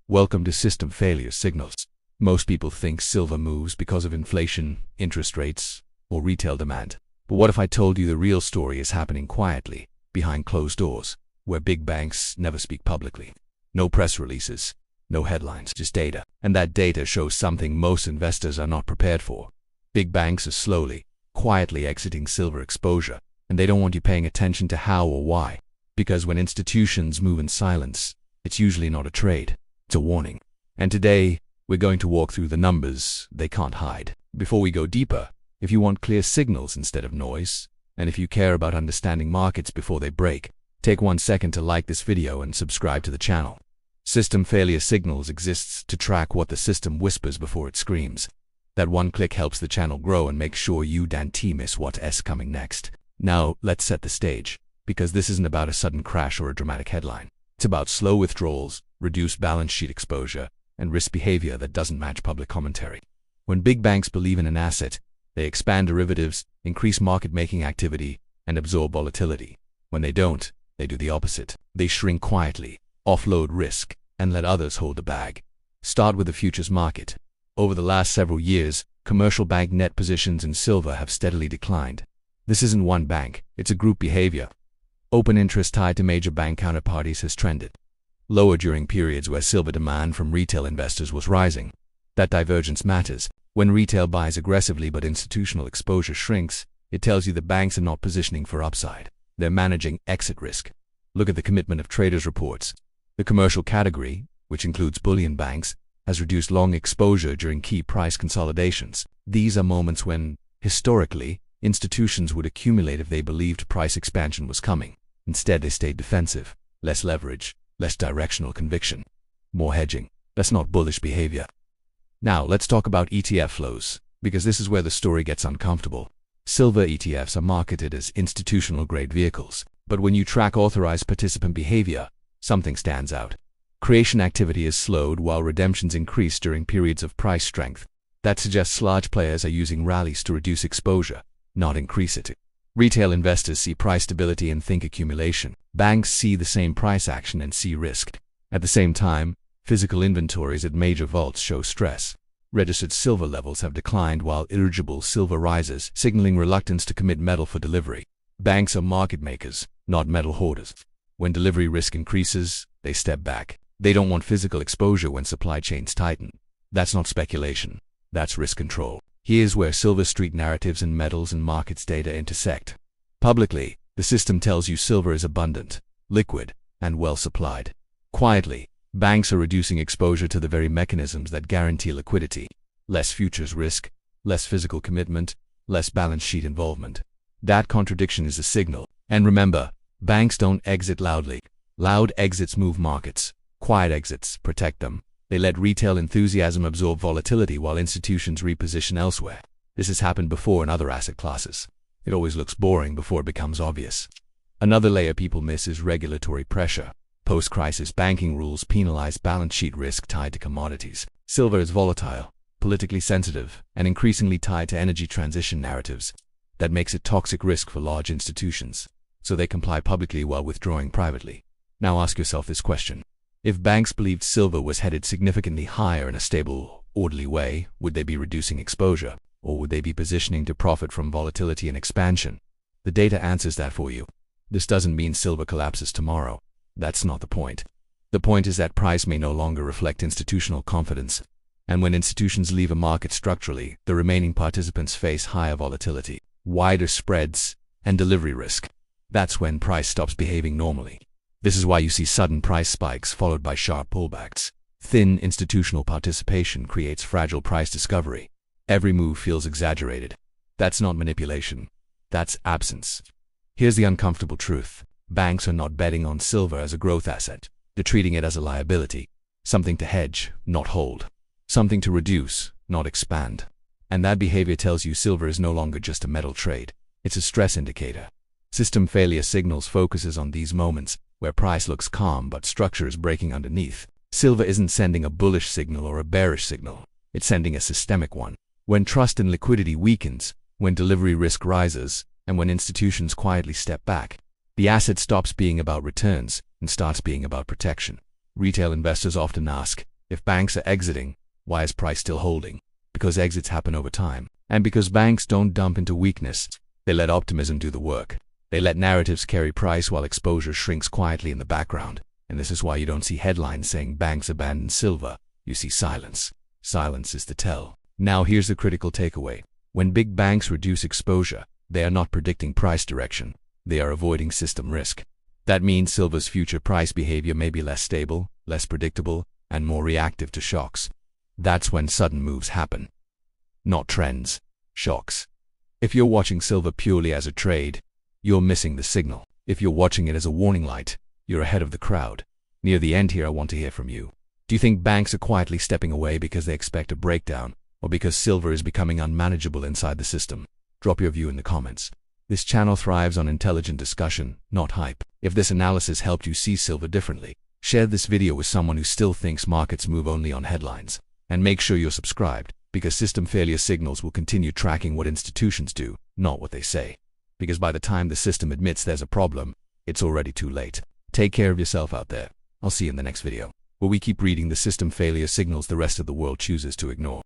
Welcome to System Failure Signals. Most people think silver moves because of inflation, interest rates, or retail demand. But what if I told you the real story is happening quietly, behind closed doors, where big banks never speak publicly? No press releases, no headlines, just data. And that data shows something most investors are not prepared for. Big banks are slowly, quietly exiting silver exposure, and they don't want you paying attention to how or why. Because when institutions move in silence, it's usually not a trade, it's a warning. And today, we're going to walk through the numbers they can't hide. Before we go deeper, if you want clear signals instead of noise, and if you care about understanding markets before they break, take 1 second to like this video and subscribe to the channel. System Failure Signals exists to track what the system whispers before it screams. That one click helps the channel grow and make sure you don't miss what's coming next. Now, let's set the stage, because this isn't about a sudden crash or a dramatic headline. It's about slow withdrawals, reduced balance sheet exposure, and risk behavior that doesn't match public commentary. When big banks believe in an asset, they expand derivatives, increase market-making activity, and absorb volatility. When they don't, they do the opposite. They shrink quietly, offload risk, and let others hold the bag. Start with the futures market. Over the last several years, commercial bank net positions in silver have steadily declined. This isn't one bank, it's a group behavior. Open interest tied to major bank counterparties has trended lower during periods where silver demand from retail investors was rising. That divergence matters. When retail buys aggressively but institutional exposure shrinks, it tells you the banks are not positioning for upside. They're managing exit risk. Look at the commitment of traders' reports. The commercial category, which includes bullion banks, has reduced long exposure during key price consolidations. These are moments when, historically, institutions would accumulate if they believed price expansion was coming. Instead, they stayed defensive. Less leverage, less directional conviction, more hedging. That's not bullish behavior. Now, let's talk about ETF flows, because this is where the story gets uncomfortable. Silver ETFs are marketed as institutional-grade vehicles, but when you track authorized participant behavior, something stands out. Creation activity is slowed while redemptions increase during periods of price strength. That suggests large players are using rallies to reduce exposure, not increase it. Retail investors see price stability and think accumulation. Banks see the same price action and see risk. At the same time, physical inventories at major vaults show stress. Registered silver levels have declined while eligible silver rises, signaling reluctance to commit metal for delivery. Banks are market makers, not metal hoarders. When delivery risk increases, they step back. They don't want physical exposure when supply chains tighten. That's not speculation. That's risk control. Here's where Silver Street narratives and metals and markets data intersect. Publicly, the system tells you silver is abundant, liquid, and well supplied. Quietly, banks are reducing exposure to the very mechanisms that guarantee liquidity. Less futures risk, less physical commitment, less balance sheet involvement. That contradiction is a signal. And remember, banks don't exit loudly. Loud exits move markets. Quiet exits protect them. They let retail enthusiasm absorb volatility while institutions reposition elsewhere. This has happened before in other asset classes. It always looks boring before it becomes obvious. Another layer people miss is regulatory pressure. Post-crisis banking rules penalize balance sheet risk tied to commodities. Silver is volatile, politically sensitive, and increasingly tied to energy transition narratives. That makes it toxic risk for large institutions, so they comply publicly while withdrawing privately. Now ask yourself this question. If banks believed silver was headed significantly higher in a stable, orderly way, would they be reducing exposure, or would they be positioning to profit from volatility and expansion? The data answers that for you. This doesn't mean silver collapses tomorrow. That's not the point. The point is that price may no longer reflect institutional confidence. And when institutions leave a market structurally, the remaining participants face higher volatility, wider spreads, and delivery risk. That's when price stops behaving normally. This is why you see sudden price spikes followed by sharp pullbacks. Thin institutional participation creates fragile price discovery. Every move feels exaggerated. That's not manipulation. That's absence. Here's the uncomfortable truth. Banks are not betting on silver as a growth asset. They're treating it as a liability. Something to hedge, not hold. Something to reduce, not expand. And that behavior tells you silver is no longer just a metal trade. It's a stress indicator. System Failure Signals focuses on these moments where price looks calm but structure is breaking underneath. Silver isn't sending a bullish signal or a bearish signal. It's sending a systemic one. When trust and liquidity weakens, when delivery risk rises, and when institutions quietly step back, the asset stops being about returns and starts being about protection. Retail investors often ask, If banks are exiting, why is price still holding? Because exits happen over time. And because banks don't dump into weakness, they let optimism do the work. They let narratives carry price while exposure shrinks quietly in the background. And this is why you don't see headlines saying banks abandon silver. You see silence. Silence is the tell. Now here's the critical takeaway. When big banks reduce exposure, they are not predicting price direction. They are avoiding system risk. That means silver's future price behavior may be less stable, less predictable, and more reactive to shocks. That's when sudden moves happen. Not trends, shocks. If you're watching silver purely as a trade, you're missing the signal. If you're watching it as a warning light, you're ahead of the crowd. Near the end here, I want to hear from you. Do you think banks are quietly stepping away because they expect a breakdown, or because silver is becoming unmanageable inside the system? Drop your view in the comments. This channel thrives on intelligent discussion, not hype. If this analysis helped you see silver differently, share this video with someone who still thinks markets move only on headlines. And make sure you're subscribed, because system failure signals will continue tracking what institutions do, not what they say. Because by the time the system admits there's a problem, it's already too late. Take care of yourself out there. I'll see you in the next video, where we keep reading the system failure signals the rest of the world chooses to ignore.